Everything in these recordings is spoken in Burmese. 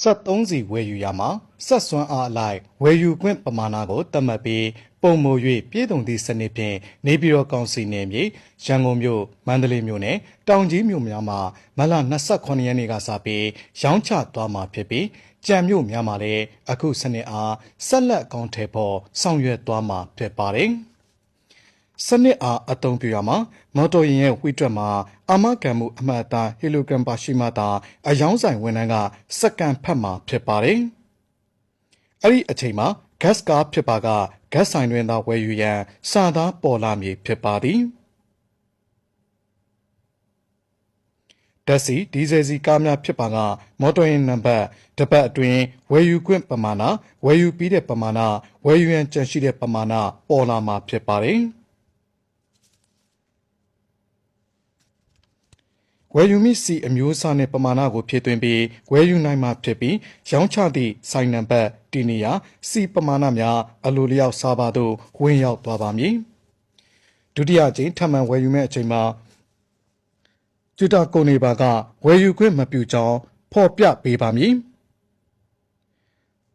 73စီဝယ်ယူရမှာဆက်စွမ်းအားအလိုက်ဝယ်ယူခွင့်ပမာဏကိုသတ်မှတ်ပြီးပုံမို၍ပြည်သူသည့်စနစ်ဖြင့်နေပြည်တော်ကောင်စီနယ်မြေရန်ကုန်မြို့မန္တလေးမြို့နဲ့တောင်ကြီးမြို့များမှာမလ29ရက်နေ့ကစပြီးရောင်းချသွားမှာဖြစ်ပြီးကြံမြို့များမှာလည်းအခုစနစ်အားဆက်လက်အကောင့်ထဲပေါ်ဆောင်ရွက်သွားမှာဖြစ်ပါတယ်စနစ်အားအသုံးပြုရမှာမော်တော်ယာဉ်ရဲ့ဝှိတွက်မှာအာမခံမှုအမှတ်အသားဟီလိုဂရမ်ပါရှိမှသာအယောင်းဆိုင်ဝန်ထမ်းကစက္ကန့်ဖတ်မှာဖြစ်ပါတယ်။အဲ့ဒီအချိန်မှာဂတ်ကားဖြစ်ပါကဂတ်ဆိုင်တွင်သာဝယ်ယူရန်စာသားပေါ်လာမည်ဖြစ်ပါသည်။ဓာတ်ဆီဒီဇယ်ဆီကားများဖြစ်ပါကမော်တော်ယာဉ်နံပါတ်တစ်ပတ်အတွင်းဝယ်ယူခွင့်ပမာဏဝယ်ယူပြီးတဲ့ပမာဏဝယ်ယူရန်ကြန့်ရှိတဲ့ပမာဏပေါ်လာမှာဖြစ်ပါတယ်။ဝယ်ယူမိစီအမျိုးအစားနဲ့ပမာဏကိုဖြည့်သွင်းပြီးဝယ်ယူနိုင်မှာဖြစ်ပြီးရောင်းချသည့်ဆိုင်နံပါတ်တီနီယာစီပမာဏများအလိုလျောက်စားပါသို့ဝင်ရောက်သွားပါမည်ဒုတိယအကြိမ်ထပ်မံဝယ်ယူမဲ့အချိန်မှာကျွတာကုန်နေပါကဝယ်ယူခွင့်မပြုကြောင်းဖော်ပြပေးပါမည်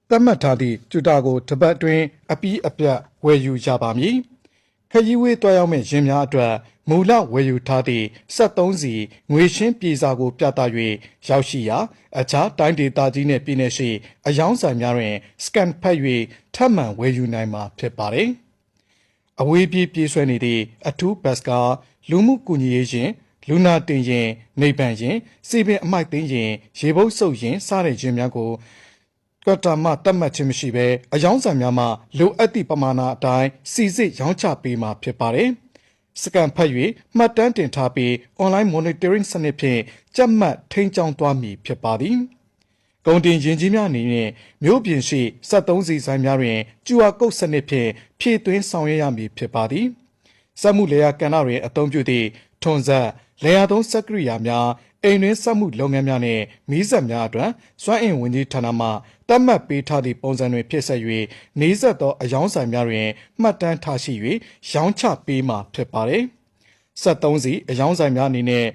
သတ်မှတ်ထားသည့်ကျွတာကိုတစ်ပတ်အတွင်းအပြီးအပြတ်ဝယ်ယူရပါမည်ခရီးဝေးတွားရောက်မဲ့ရင်များအတွက်မူလဝယ်ယူထားသည့်73စီငွေရှင်းပြေစာကိုပြသ၍ရောက်ရှိရာအခြားတိုင်းဒေသကြီးနှင့်ပြည်နယ်ရှိအယောင်းဆိုင်များတွင်စကန်ဖတ်၍ထပ်မံဝယ်ယူနိုင်မှာဖြစ်ပါသည်။အဝေးပြေးပြေးဆွဲနေသည့်အထူးဘတ်ကားလူမှုကူညီရေးရင်လူနာတင်ရင်နေပန်ရင်စီပင်အမိုက်သိမ်းရင်ရေပုတ်ဆုပ်ရင်စားတဲ့ခြင်းများကိုကတာမတတ်မှတ်ခြင်းမရှိဘဲအယောင်းဆိုင်များမှလိုအပ်သည့်ပမာဏအတိုင်းစီစစ်ရောင်းချပေးမှာဖြစ်ပါတယ်။စကန်ဖတ်၍မှတ်တမ်းတင်ထားပြီး online monitoring စနစ်ဖြင့်ကြက်မှတ်ထိန်းကျောင်းသွားမည်ဖြစ်ပါသည်။ကုန်တင်ရင်ကြီးများအနေနဲ့မြို့ပြင်ရှိ73စီဆိုင်များတွင် QR code စနစ်ဖြင့်ဖြည့်သွင်းဆောင်ရွက်ရမည်ဖြစ်ပါသည်။စက်မှုလေယာကဏ္ဍတွင်အသုံးပြုသည့်ထွန်စက်လေယာသုံးစက်ကိရိယာများအိမ်တွင်းစက်မှုလုပ်ငန်းများနှင့်မီးစက်များအတွက်စွမ်းအင်ဝန်ကြီးဌာနမှသတ်မှတ်ပေးထားသည့်ပုံစံတွင်ဖြစ်ဆက်၍နေဆက်သောအယောင်းဆိုင်များတွင်မှတ်တမ်းထားရှိ၍ရောင်းချပေးမှာဖြစ်ပါသည်။73စီအယောင်းဆိုင်များအနေနဲ့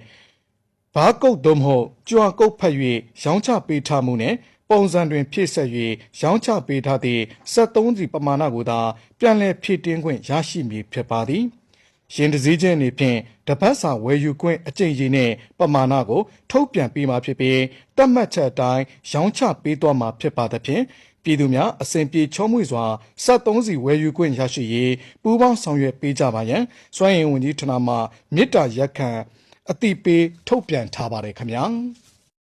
ဘားကုတ်သို့မဟုတ်ကြွာကုတ်ဖတ်၍ရောင်းချပေးထားမှုနှင့်ပုံစံတွင်ဖြည့်ဆက်၍ရောင်းချပေးထားသည့်73စီပမာဏကိုသာပြန်လည်ဖြည့်တင်းခွင့်ရရှိမည်ဖြစ်ပါသည်။ရင်တစည်းချင်းအနေဖြင့်တပတ်စာဝယ်ယူခွင့်အကျင့်ရည်နဲ့ပမာဏကိုထုတ်ပြန်ပေးမှာဖြစ်ပြီးတတ်မှတ်ချက်အတိုင်းရောင်းချပေးသွားမှာဖြစ်ပါသဖြင့်ပြည်သူများအစဉ်ပြေချောမွေ့စွာ73စီဝယ်ယူခွင့်ရရှိရေးပူးပေါင်းဆောင်ရွက်ပေးကြပါရန်စွမ်းအင်ဝန်ကြီးဌာနမှမေတ္တာရက်ခံအသိပေးထုတ်ပြန်ထားပါတယ်ခင်ဗျာ။